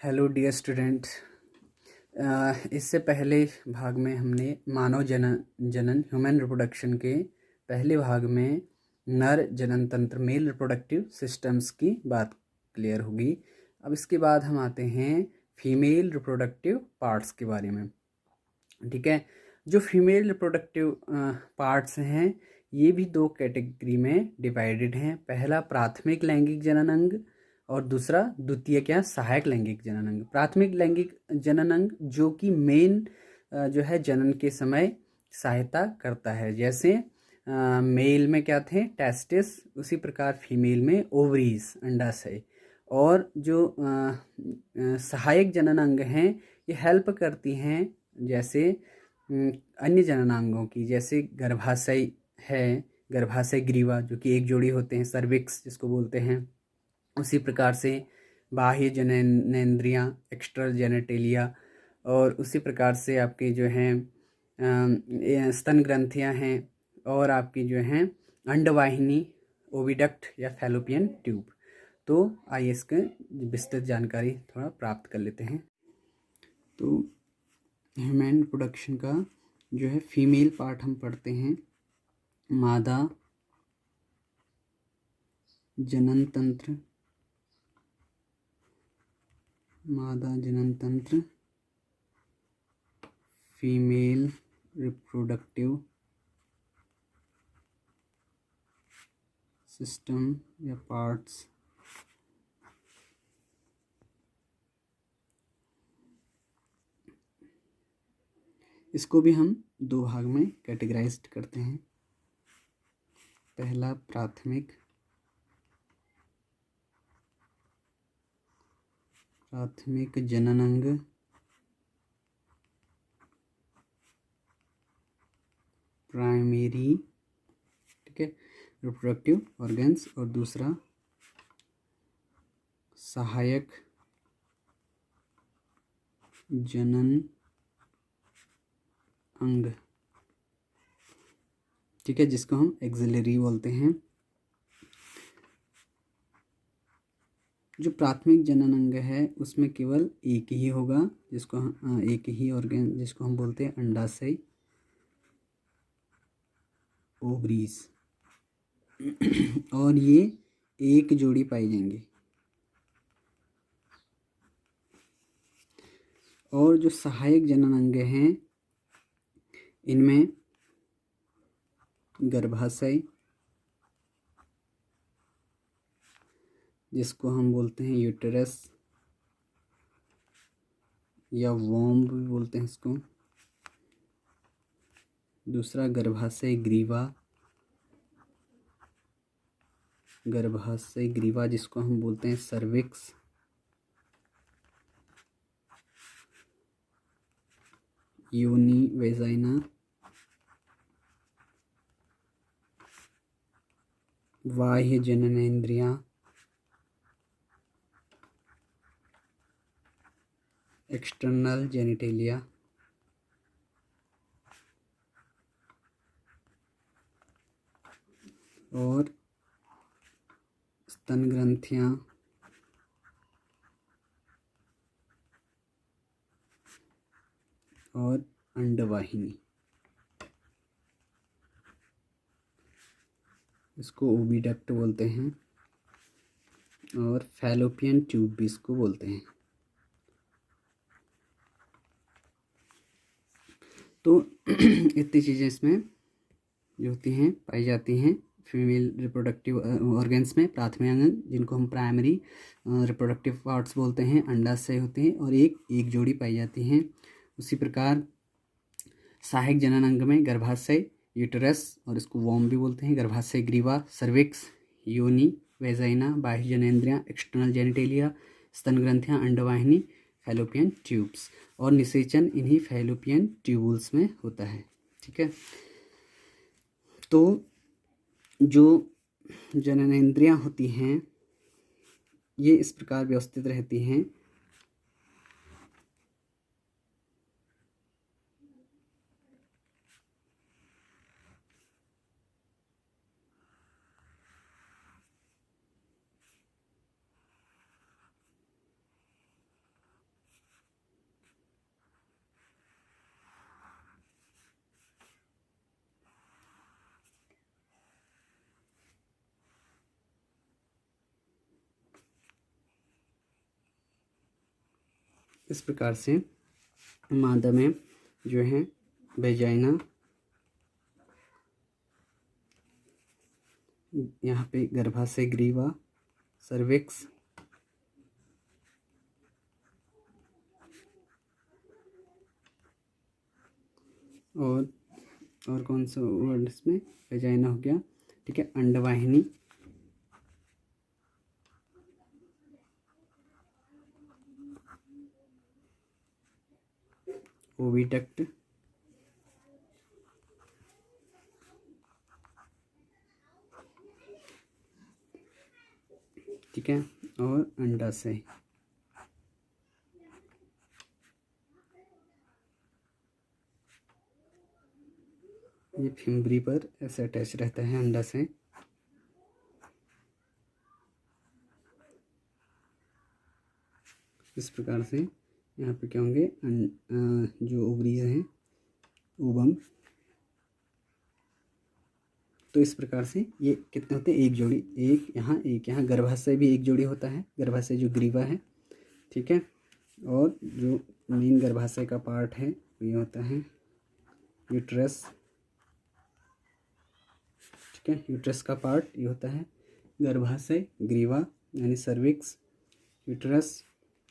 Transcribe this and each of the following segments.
Hello dear student. इससे पहले भाग में हमने मानव जनन ह्यूमन रिप्रोडक्शन के पहले भाग में नर जनन तंत्र मेल रिप्रोडक्टिव सिस्टम्स की बात क्लियर होगी। अब इसके बाद हम आते हैं फीमेल रिप्रोडक्टिव पार्ट्स के बारे में। ठीक है, जो फीमेल रिप्रोडक्टिव पार्ट्स हैं ये भी दो कैटेगरी में डिवाइडेड हैं। पहला प्राथमिक लैंगिक जनन अंग और दूसरा द्वितीय क्या सहायक लैंगिक जनन अंग। प्राथमिक लैंगिक जनन अंग जो कि मेन जो है जनन के समय सहायता करता है। जैसे मेल में क्या थे टेस्टिस, उसी प्रकार फीमेल में ओवरीज अंडाशय। और जो सहायक जनन अंग हैं ये हेल्प करती हैं जैसे अन्य जननांगों की, जैसे गर्भाशय है, गर्भाशय ग्रीवा जो कि एक जोड़ी होते हैं, सर्विक्स जिसको बोलते हैं। उसी प्रकार से बाह्य जननेंद्रियां एक्स्ट्रा जेनेटेलिया, और उसी प्रकार से आपके जो हैं स्तन ग्रंथियां हैं, और आपकी जो हैं अंडवाहिनी ओविडक्ट या फैलोपियन ट्यूब। तो आइए इसके विस्तृत जानकारी थोड़ा प्राप्त कर लेते हैं। तो ह्यूमन रिप्रोडक्शन का जो है फीमेल पार्ट हम पढ़ते हैं। मादा जनन तंत्र, मादा जनन तंत्र, फीमेल रिप्रोडक्टिव सिस्टम या पार्ट्स। इसको भी हम दो भाग में कैटेगराइज्ड करते हैं। पहला प्राथमिक जनन अंग, प्राइमरी, ठीक है, रिप्रोडक्टिव ऑर्गन्स, और दूसरा सहायक जनन अंग, ठीक है, जिसको हम एक्सिलरी बोलते हैं। जो प्राथमिक जनन अंग है उसमें केवल एक ही होगा, जिसको हम एक ही ऑर्गन जिसको हम बोलते हैं अंडाशय, ओवरीज, और ये एक जोड़ी पाई जाएंगे। और जो सहायक जनन अंग हैं इनमें गर्भाशय जिसको हम बोलते हैं यूटेरस या वॉम्ब भी बोलते हैं इसको, दूसरा गर्भाशय ग्रीवा, गर्भाशय ग्रीवा जिसको हम बोलते हैं सर्विक्स, योनि वेजाइना, बाह्य जननेंद्रियां, एक्सटर्नल जेनिटेलिया, और स्तन ग्रंथियां, और अंडवाहिनी, इसको ओविडक्ट बोलते हैं, और फैलोपियन ट्यूब भी इसको बोलते हैं। तो इतनी चीज़ें इसमें जो होती हैं पाई जाती हैं फीमेल रिप्रोडक्टिव ऑर्गन्स में। प्राथमिक अंग जिनको हम प्राइमरी रिप्रोडक्टिव पार्ट्स बोलते हैं, अंडाशय होते हैं और एक जोड़ी पाई जाती हैं। उसी प्रकार सहायक जनन अंग में गर्भाशय, यूटेरस, और इसको वॉम्ब भी बोलते हैं, गर्भाशय ग्रीवा, सर्विक्स, योनि वेजाइना, बाह्य जननेंद्रियां, एक्सटर्नल जेनिटेलिया, स्तन ग्रंथियां, अंडवाहिनी, फैलोपियन ट्यूब्स, और निषेचन इन्हीं फैलोपियन ट्यूबुल्स में होता है। ठीक है, तो जो जननेंद्रियां होती हैं ये इस प्रकार व्यवस्थित रहती हैं। इस प्रकार से मादा में जो है वेजाइना, यहाँ पे गर्भाशय ग्रीवा, सर्विक्स, और कौन सा वर्ड इसमें, वेजाइना हो गया, ठीक है, अंडवाहिनी, ओविडक्ट, ठीक है, और अंडाशय। ये फिम्बरी पर ऐसे अटैच रहता है अंडाशय। इस प्रकार से यहाँ पे क्या होंगे, जो ओवरीज हैं, ओवम। तो इस प्रकार से ये कितने होते हैं, एक जोड़ी, एक यहाँ गर्भाशय भी एक जोड़ी होता है, गर्भाशय जो ग्रीवा है, ठीक है, और जो मेन गर्भाशय का पार्ट है ये होता है यूट्रस, ठीक है, यूट्रस का पार्ट ये होता है गर्भाशय ग्रीवा यानी सर्विक्स, यूट्रस,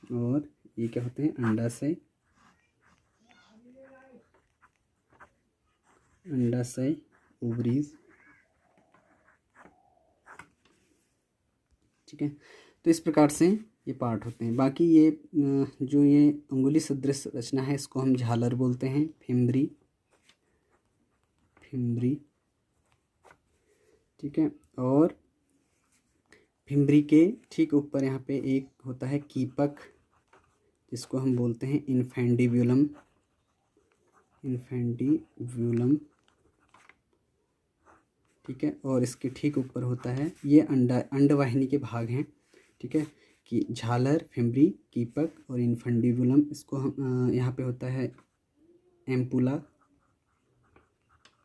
और ये क्या होते हैं, अंडाशय, अंडाशय, ओवरीज, ठीक है। तो इस प्रकार से ये पार्ट होते हैं। बाकी ये जो ये अंगुली सदृश रचना है इसको हम झालर बोलते हैं, फिम्बरी, फिम्बरी, ठीक है। और फिम्बरी के ठीक ऊपर यहाँ पे एक होता है कीपक, जिसको हम बोलते हैं इन्फेंडिब्यूलम, इन्फेंडिब्यूलम, ठीक है। और इसके ठीक ऊपर होता है, ये अंडवाहिनी के भाग हैं, ठीक है, कि झालर, फिम्बरी, कीपक और इन्फेंडिब्यूलम। इसको हम यहाँ पे होता है एम्पुला,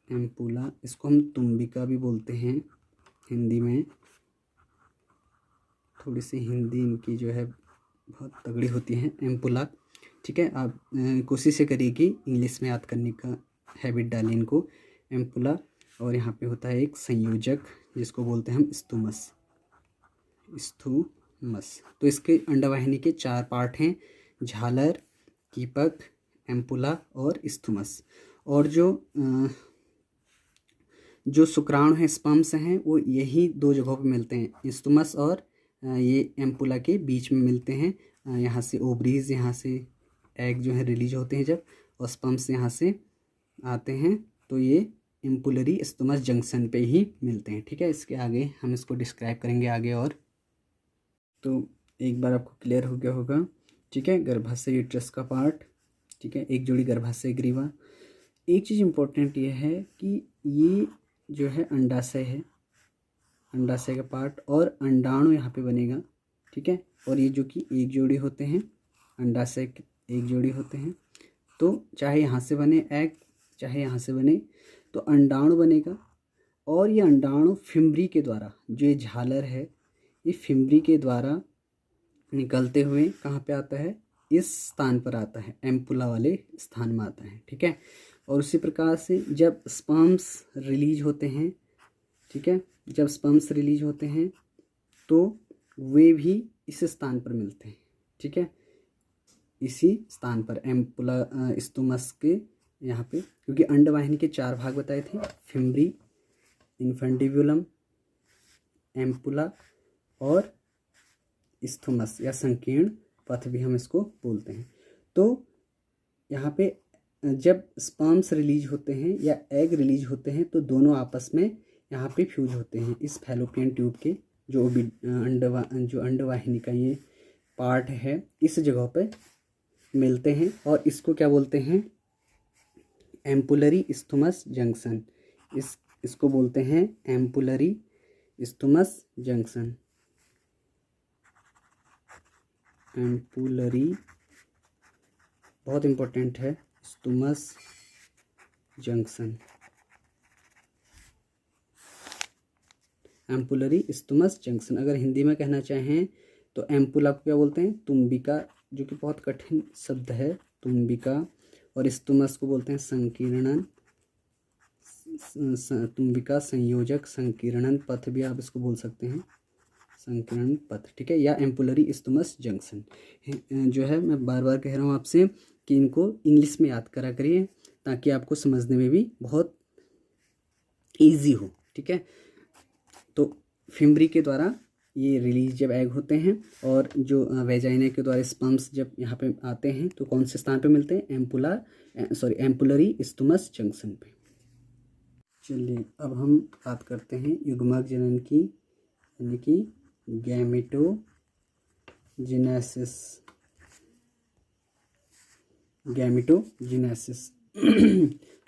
एम्पुला, इसको हम तुम्बिका भी बोलते हैं हिंदी में। थोड़ी सी हिंदी इनकी जो है बहुत तगड़ी होती है, एम्पुला, ठीक है। आप कोशिश करिए कि इंग्लिश में याद करने का हैबिट डालिए इनको, एम्पुला। और यहाँ पे होता है एक संयोजक जिसको बोलते हैं हम स्थूमस, स्थूमस। तो इसके अंडवाहिनी के 4 पार्ट हैं, झालर, कीपक, एम्पुला और स्थूमस। और जो शुक्राणु हैं, स्पर्म्स हैं, वो यही 2 जगहों पे मिलते हैं, स्थूमस और ये एम्पुला के बीच में मिलते हैं। यहाँ से ओवरीज, यहाँ से एग जो है रिलीज होते हैं जब, और स्पर्म्स यहाँ से आते हैं, तो ये एम्पुलरी स्टोमस जंक्शन पे ही मिलते हैं, ठीक है। इसके आगे हम इसको डिस्क्राइब करेंगे आगे। और तो एक बार आपको क्लियर हो गया होगा, ठीक है, गर्भाशय यूट्रस का पार्ट, ठीक है, एक जोड़ी गर्भाशय ग्रीवा। एक चीज़ इम्पोर्टेंट ये है कि ये जो है अंडाशय है, अंडाशय का पार्ट, और अंडाणु यहाँ पे बनेगा, ठीक है। और ये जो कि एक जोड़ी होते हैं, अंडाशय के एक जोड़ी होते हैं, तो चाहे यहाँ से बने एग, चाहे यहाँ से बने, तो अंडाणु बनेगा। और ये अंडाणु फिम्बरी के द्वारा, जो ये झालर है, ये फिम्बरी के द्वारा निकलते हुए कहाँ पे आता है, इस स्थान पर आता है, एम्पुला वाले स्थान में आता है, ठीक है। और उसी प्रकार से जब स्पर्म्स रिलीज होते हैं, ठीक है, जब स्पर्म्स रिलीज होते हैं तो वे भी इस स्थान पर मिलते हैं, ठीक है, इसी स्थान पर, एम्पुला स्टोमस के यहाँ पे, क्योंकि अंडवाहिनी के 4 भाग बताए थे, फिम्बरी, इन्फेंडिब्यूलम, एम्पुला और स्थूमस या संकीर्ण पथ भी हम इसको बोलते हैं। तो यहाँ पे जब स्पर्म्स रिलीज होते हैं या एग रिलीज होते हैं तो दोनों आपस में यहाँ पे फ्यूज होते हैं, इस फैलोपियन ट्यूब के जो अंडवाहिनी का ये पार्ट है, इस जगह पे मिलते हैं। और इसको क्या बोलते हैं, एम्पुलरी स्टोमस जंक्शन, इसको बोलते हैं एम्पुलरी स्टोमस जंक्शन, एम्पुलरी, बहुत इम्पोर्टेंट है, स्टोमस जंक्शन, एम्पुलरी स्टोमस जंक्शन। अगर हिंदी में कहना चाहें तो एम्पुला को क्या बोलते हैं, तुम्बिका जो कि बहुत कठिन शब्द है, तुम्बिका, और स्तुमस को बोलते हैं संकीर्णन, तुम्बिका संयोजक संकीर्णन पथ भी आप इसको बोल सकते हैं, संकीर्णन पथ, ठीक है, या एम्पुलरी स्तुमस जंक्शन। जो है मैं बार बार कह रहा हूँ आपसे कि इनको इंग्लिश में याद करा करिए ताकि आपको समझने में भी बहुत ईजी हो, ठीक है। तो फिम्बरी के द्वारा ये रिलीज जब एग होते हैं और जो वेजाइना के द्वारा स्पर्म्स जब यहाँ पे आते हैं तो कौन से स्थान पे मिलते हैं, एम्पुलरी स्तुमस जंक्शन पे। चलिए अब हम बात करते हैं युग्मक जनन की, यानी कि गैमेटोजेनेसिस।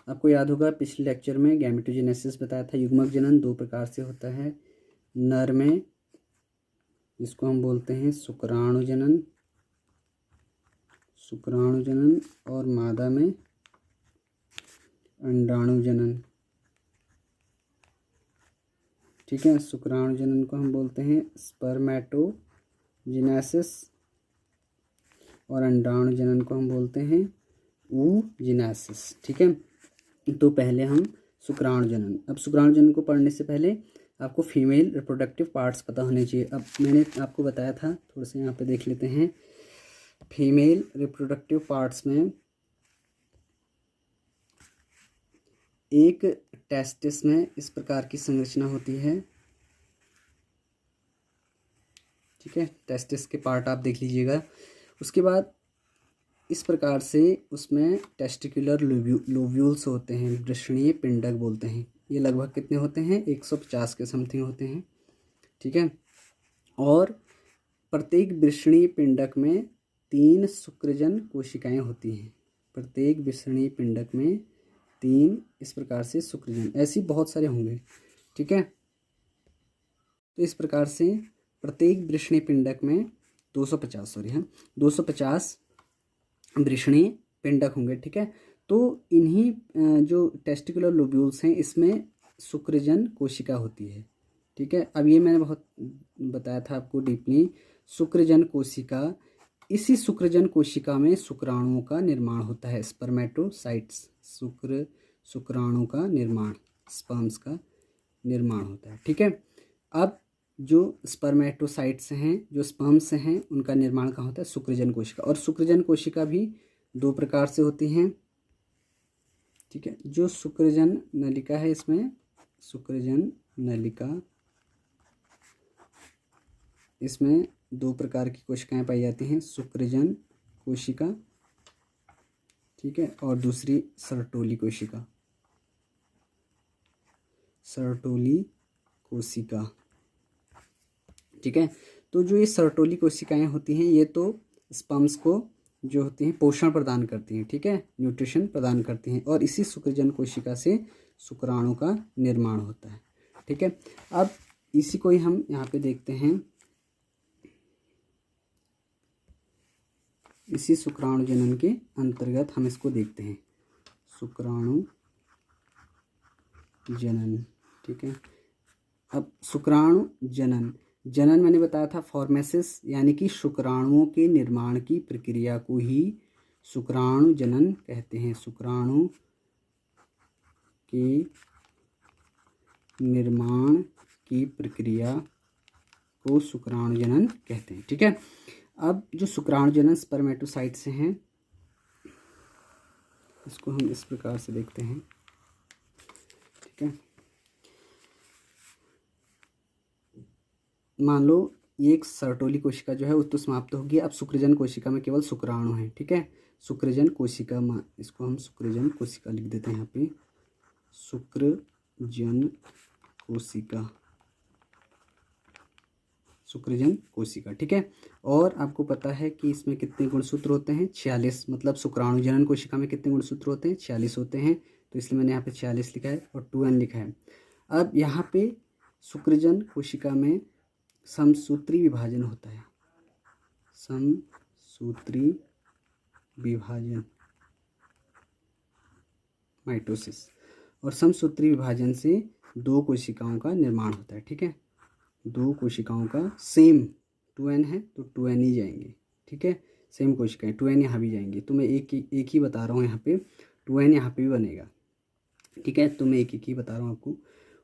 आपको याद होगा पिछले लेक्चर में गैमेटोजेनेसिस बताया था। युग्मक जनन दो प्रकार से होता है, नर में जिसको हम बोलते हैं शुक्राणु जनन, और मादा में अंडाणु जनन, ठीक है। शुक्राणु जनन को हम बोलते हैं स्पर्मेटोजेनेसिस और अंडाणु जनन को हम बोलते हैं oogenesis, ठीक है। तो पहले हम शुक्राणु जनन। अब शुक्राणु जनन को पढ़ने से पहले आपको फीमेल रिप्रोडक्टिव पार्ट्स पता होने चाहिए। अब मैंने आपको बताया था, थोड़ा सा यहाँ पे देख लेते हैं। फीमेल रिप्रोडक्टिव पार्ट्स में एक टेस्टिस में इस प्रकार की संरचना होती है, ठीक है। टेस्टिस के पार्ट आप देख लीजिएगा। उसके बाद इस प्रकार से उसमें टेस्टिकुलर लोब्यूल्स होते हैं, वृषणीय पिंडक बोलते हैं। ये लगभग कितने होते हैं, 150 के समथिंग होते हैं, ठीक है। और प्रत्येक वृषणीय पिंडक में 3 शुक्रजन कोशिकाएं होती हैं। प्रत्येक वृषणीय पिंडक में 3 इस प्रकार से शुक्रजन, ऐसी बहुत सारे होंगे, ठीक है। तो इस प्रकार से प्रत्येक वृषणीय पिंडक में 250 वृषणीय पिंडक होंगे, ठीक है। तो इन्हीं जो टेस्टिकुलर लोब्यूल्स हैं इसमें शुक्रजन कोशिका होती है, ठीक है। अब ये मैंने बहुत बताया था आपको डीपली, शुक्रजन कोशिका, इसी शुक्रजन कोशिका में शुक्राणुओं का निर्माण होता है, स्पर्मेटोसाइट्स, शुक्राणु का निर्माण, स्पर्म्स का निर्माण होता है, ठीक है। अब जो स्पर्मेटोसाइट्स हैं, जो स्पर्म्स हैं, उनका निर्माण कहाँ होता है, शुक्रजन कोशिका। और शुक्रजन कोशिका भी 2 प्रकार से होती हैं, ठीक है। जो शुक्रजन नलिका है, इसमें शुक्रजन नलिका, इसमें 2 प्रकार की कोशिकाएं पाई जाती हैं, शुक्रजन कोशिका, ठीक है, और दूसरी सर्टोली कोशिका, ठीक है। तो जो ये सर्टोली कोशिकाएं होती हैं ये तो स्पर्म्स को जो होती हैं पोषण प्रदान करती हैं, ठीक है, न्यूट्रिशन प्रदान करती हैं, और इसी शुक्रजन कोशिका से शुक्राणु का निर्माण होता है, ठीक है। अब इसी को ही हम यहाँ पे देखते हैं, इसी शुक्राणु जनन के अंतर्गत हम इसको देखते हैं, शुक्राणु जनन, ठीक है। अब शुक्राणु जनन, जनन मैंने बताया था फॉर्मेसिस, यानी कि शुक्राणुओं के निर्माण की प्रक्रिया को ही शुक्राणु जनन कहते हैं। शुक्राणु के निर्माण की प्रक्रिया को शुक्राणु जनन कहते हैं, ठीक है। अब जो शुक्राणु जनन स्पर्मेटोसाइट से हैं, इसको हम इस प्रकार से देखते हैं, ठीक है। मान लो ये एक सर्टोली कोशिका जो है वो तो समाप्त होगी। अब शुक्रजन कोशिका में केवल शुक्राणु है, ठीक है। शुक्रजन कोशिका, इसको हम शुक्रजन कोशिका लिख देते हैं यहाँ पे, शुक्रजन कोशिका, ठीक है। और आपको पता है कि इसमें कितने गुणसूत्र होते हैं, 46, मतलब शुक्राणु जनन कोशिका में कितने गुणसूत्र होते हैं, 46 होते हैं। तो इसलिए मैंने यहाँ पे 46 लिखा है और 2n लिखा है। अब यहाँ पे शुक्रजन कोशिका में समसूत्री विभाजन होता है, समसूत्री विभाजन, माइटोसिस, और समसूत्री विभाजन से 2 कोशिकाओं का निर्माण होता है, ठीक है। 2 कोशिकाओं का सेम 2n है तो 2n ही जाएंगे, ठीक है। सेम कोशिकाएं, 2n यहाँ भी जाएंगी। तो मैं एक ही बता रहा हूँ यहाँ पे, 2n यहाँ पे भी बनेगा, ठीक है। तो मैं एक ही बता रहा हूँ आपको।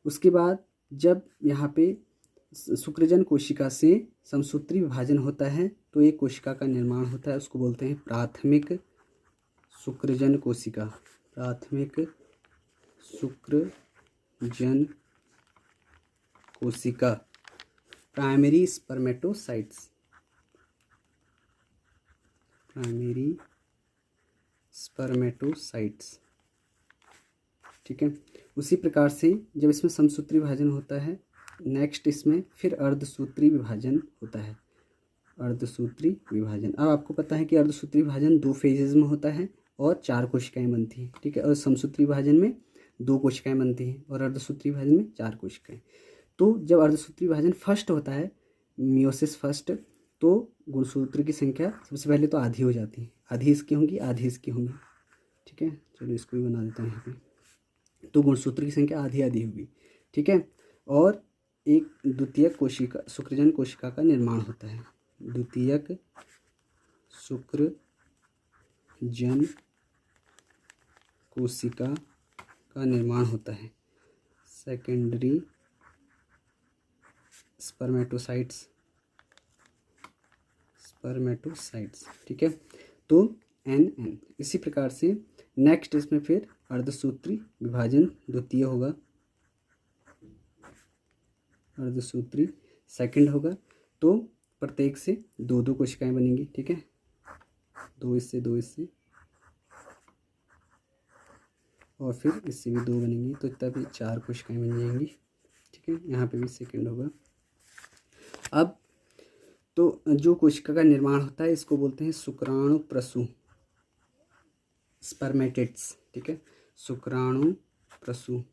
उसके बाद जब यहाँ पे शुक्रजन कोशिका से समसूत्री विभाजन होता है तो एक कोशिका का निर्माण होता है, उसको बोलते हैं प्राथमिक शुक्रजन कोशिका। प्राथमिक शुक्रजन कोशिका, प्राइमरी स्पर्मेटोसाइट्स, प्राइमरी स्पर्मेटोसाइट्स, ठीक है। उसी प्रकार से जब इसमें समसूत्री विभाजन होता है, नेक्स्ट इसमें फिर अर्धसूत्री विभाजन होता है। अर्धसूत्री विभाजन, अब आपको पता है कि अर्धसूत्री विभाजन 2 फेजेज में होता है और 4 कोशिकाएं बनती हैं, ठीक है। और समसूत्री विभाजन में 2 कोशिकाएं बनती हैं और अर्धसूत्री विभाजन में 4 कोशिकाएं। तो जब अर्धसूत्री विभाजन फर्स्ट होता है, मियोसिस फर्स्ट, तो गुणसूत्र की संख्या सबसे पहले तो आधी हो जाती है, आधी इसकी होंगी, आधी इसकी होंगी, ठीक है। चलो इसको भी बना देता हूँ यहाँ पे। तो गुणसूत्र की संख्या आधी आधी होगी, ठीक है। और एक द्वितीयक कोशिका, शुक्रजन कोशिका का निर्माण होता है। द्वितीयक शुक्रजन कोशिका का निर्माण होता है। सेकेंडरी स्पर्मेटोसाइट्स, ठीक है। तो n इसी प्रकार से नेक्स्ट इसमें फिर अर्धसूत्री विभाजन द्वितीय होगा, अर्धसूत्री सेकंड होगा। तो प्रत्येक से 2 कोशिकाएं बनेंगी, ठीक है। 2 इससे, 2 इससे, और फिर इससे भी 2 बनेंगी, तो तब 4 कोशिकाएं बन जाएंगी, ठीक है। यहाँ पे भी सेकंड होगा। अब तो जो कोशिका का निर्माण होता है इसको बोलते हैं शुक्राणु प्रसू, स्पर्मेटिड्स, ठीक है। शुक्राणु प्रसू,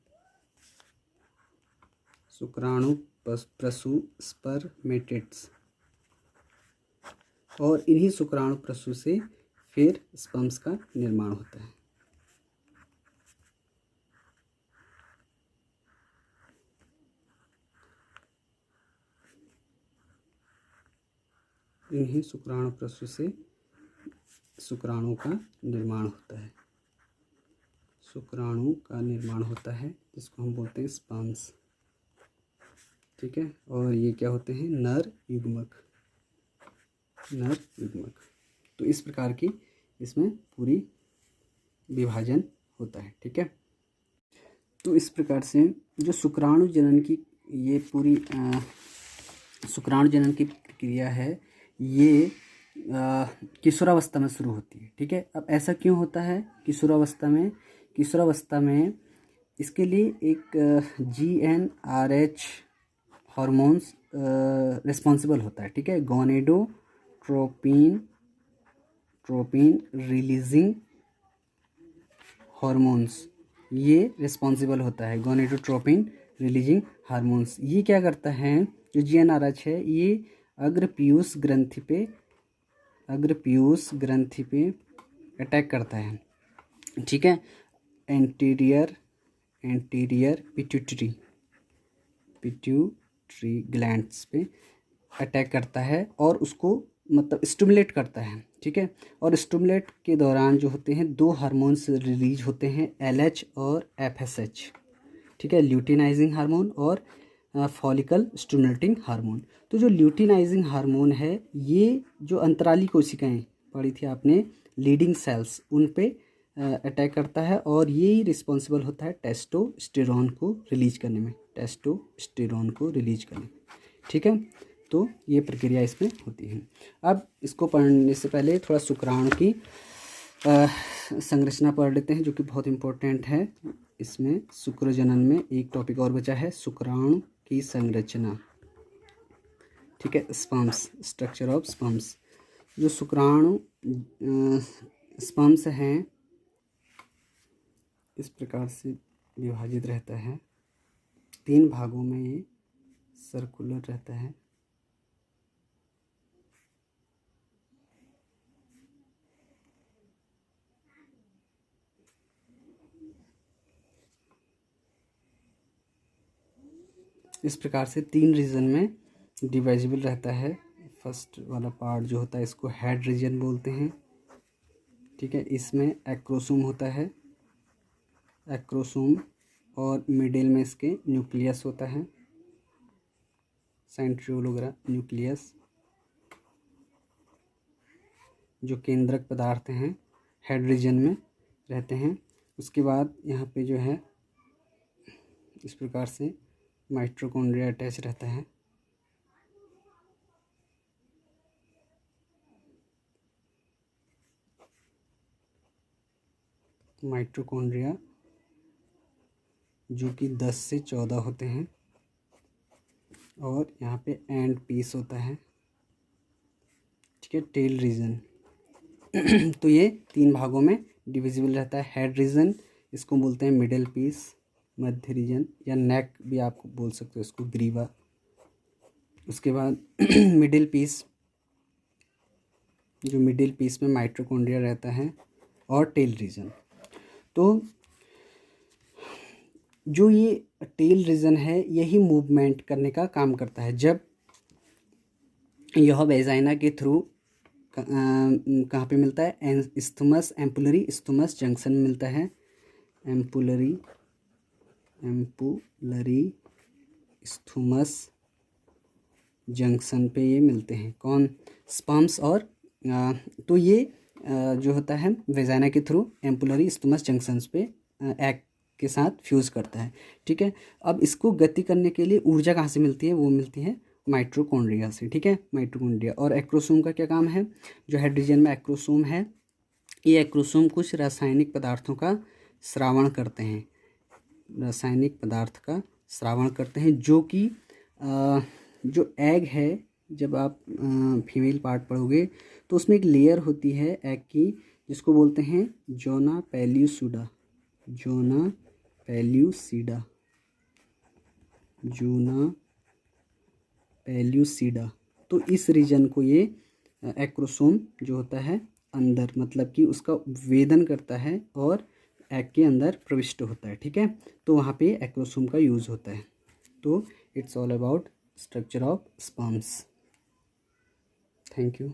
शुक्राणु प्रसू स्पर्मेटिड्स। और इन्हीं शुक्राणु प्रसू से फिर स्पर्म्स का निर्माण होता है। इन्हीं शुक्राणु प्रसू से शुक्राणु का निर्माण होता है, शुक्राणु का निर्माण होता है, जिसको हम बोलते हैं स्पर्म्स, ठीक है। और ये क्या होते हैं? नर युग्मक, नर युग्मक। तो इस प्रकार की इसमें पूरी विभाजन होता है, ठीक है। तो इस प्रकार से जो शुक्राणु जनन की ये पूरी शुक्राणु जनन की प्रक्रिया है, ये किशोरावस्था में शुरू होती है, ठीक है। अब ऐसा क्यों होता है किशोरावस्था में? किशोरावस्था में इसके लिए एक GnRH हार्मोन्स रिस्पॉन्सिबल होता है, ठीक है। गोनेडोट्रोपिन रिलीजिंग हार्मोन्स, ये रिस्पॉन्सिबल होता है, गोनेडोट्रोपिन रिलीजिंग हार्मोन्स। ये क्या करता है, जो GnRH है, ये अग्रपीयूष ग्रंथि पे अटैक करता है, ठीक है। एंटीरियर पिट्यूटरी ग्लैंड्स पे अटैक करता है और उसको मतलब स्टिमुलेट करता है, ठीक है। और स्टिमुलेट के दौरान जो होते हैं 2 हार्मोन्स रिलीज होते हैं, LH और FSH, ठीक है, ल्यूटिनाइजिंग हार्मोन और फॉलिकल स्टिमुलेटिंग हार्मोन। तो जो ल्यूटिनाइजिंग हार्मोन है, ये जो अंतराली कोशिकाएं पढ़ी थी आपने, लीडिंग सेल्स, उन पे अटैक करता है और ये ही रिस्पॉन्सिबल होता है टेस्टोस्टेरोन को रिलीज करने में, ठीक है। तो ये प्रक्रिया इसमें होती है। अब इसको पढ़ने से पहले थोड़ा शुक्राणु की संरचना पढ़ लेते हैं, जो कि बहुत इम्पोर्टेंट है। इसमें शुक्रजनन में एक टॉपिक और बचा है, शुक्राणु की संरचना, ठीक है। Sperms, structure of sperms. जो शुक्राणु स्पर्म्स हैं, इस प्रकार से विभाजित रहता है, 3 भागों में ये सर्कुलर रहता है। इस प्रकार से 3 रीजन में डिवाइजिबल रहता है, फर्स्ट वाला पार्ट जो होता है इसको हेड रीजन बोलते हैं, ठीक है। इसमें एक्रोसोम होता है, एक्रोसोम, और मिडिल में इसके न्यूक्लियस होता है, सेंट्रियोल वगैरह न्यूक्लियस, जो केंद्रक पदार्थ हैं हेड रीजन में रहते हैं। उसके बाद यहाँ पे जो है इस प्रकार से माइटोकॉन्ड्रिया अटैच रहता है, माइटोकॉन्ड्रिया जो कि 10 से 14 होते हैं, और यहाँ पे एंड पीस होता है, ठीक है, टेल रीजन। तो ये 3 भागों में डिविजिबल रहता है। हेड रीजन, इसको बोलते हैं मिडिल पीस, मध्य रीजन, या नेक भी आप बोल सकते हो इसको, ग्रीवा। उसके बाद मिडिल पीस, जो मिडिल पीस में माइटोकॉन्ड्रिया रहता है, और टेल रीजन। तो जो ये टेल रीजन है यही मूवमेंट करने का काम करता है। जब यह वेजाइना के थ्रू कहाँ पे मिलता है, इस्थमस, एम्पुलरी इस्थमस जंक्शन में मिलता है, एम्पुलरी इस्थमस जंक्शन पे ये मिलते हैं, कौन, स्पर्म्स और तो ये जो होता है वेजाइना के थ्रू एम्पुलरी इस्थमस जंक्शंस पे एग के साथ फ्यूज़ करता है, ठीक है। अब इसको गति करने के लिए ऊर्जा कहाँ से मिलती है, वो मिलती है माइटोकॉन्ड्रिया से, ठीक है, माइटोकॉन्ड्रिया। और एक्रोसोम का क्या काम है, जो हेड रीजन में एक्रोसोम है, ये एक्रोसोम कुछ रासायनिक पदार्थों का स्रावण करते हैं, रासायनिक पदार्थ का स्रावण करते हैं, जो कि जो एग है, जब आप फीमेल पार्ट पढ़ोगे तो उसमें एक लेयर होती है एग की, जिसको बोलते हैं जोना पेल्यूसिडा, जोना पेल्यूसिडा। तो इस रीजन को ये एक्रोसोम जो होता है अंदर, मतलब कि उसका वेदन करता है और एग के अंदर प्रविष्ट होता है, ठीक है। तो वहाँ पे एक्रोसोम का यूज़ होता है। तो it's all about structure of sperms. Thank you.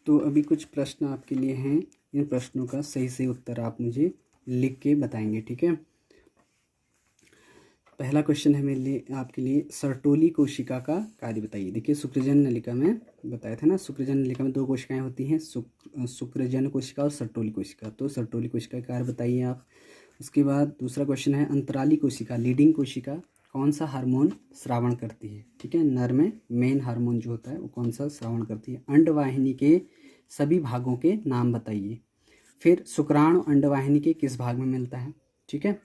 तो अभी कुछ प्रश्न आपके लिए हैं, इन प्रश्नों का सही उत्तर आप मुझे लिख के बताएंगे, ठीक है। पहला क्वेश्चन है मेरे लिए, आपके लिए, सर्टोली कोशिका का कार्य बताइए। देखिए, शुक्रजन नलिका में बताया था ना, शुक्रजन नलिका में 2 कोशिकाएं होती हैं, शुक्रजन कोशिका और सर्टोली कोशिका। तो सर्टोली कोशिका का कार्य बताइए आप। उसके बाद दूसरा क्वेश्चन है, अंतराली कोशिका, लीडिंग कोशिका कौन सा हार्मोन स्रावण करती है, ठीक है। नर में मेन हार्मोन जो होता है वो कौन सा स्रावण करती है। अंडवाहिनी के सभी भागों के नाम बताइए। फिर शुक्राणु अंडवाहिनी के किस भाग में मिलता है, ठीक है।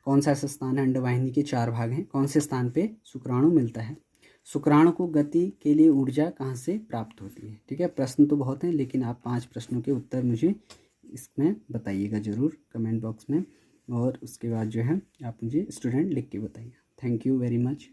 कौन सा ऐसा स्थान है, अंडवाहिनी के 4 भाग हैं, कौन से स्थान पे शुक्राणु मिलता है। शुक्राणु को गति के लिए ऊर्जा कहाँ से प्राप्त होती है, ठीक है। प्रश्न तो बहुत हैं, लेकिन आप 5 प्रश्नों के उत्तर मुझे इसमें बताइएगा ज़रूर कमेंट बॉक्स में, और उसके बाद जो है आप मुझे स्टूडेंट लिख के बताइए। Thank you very much.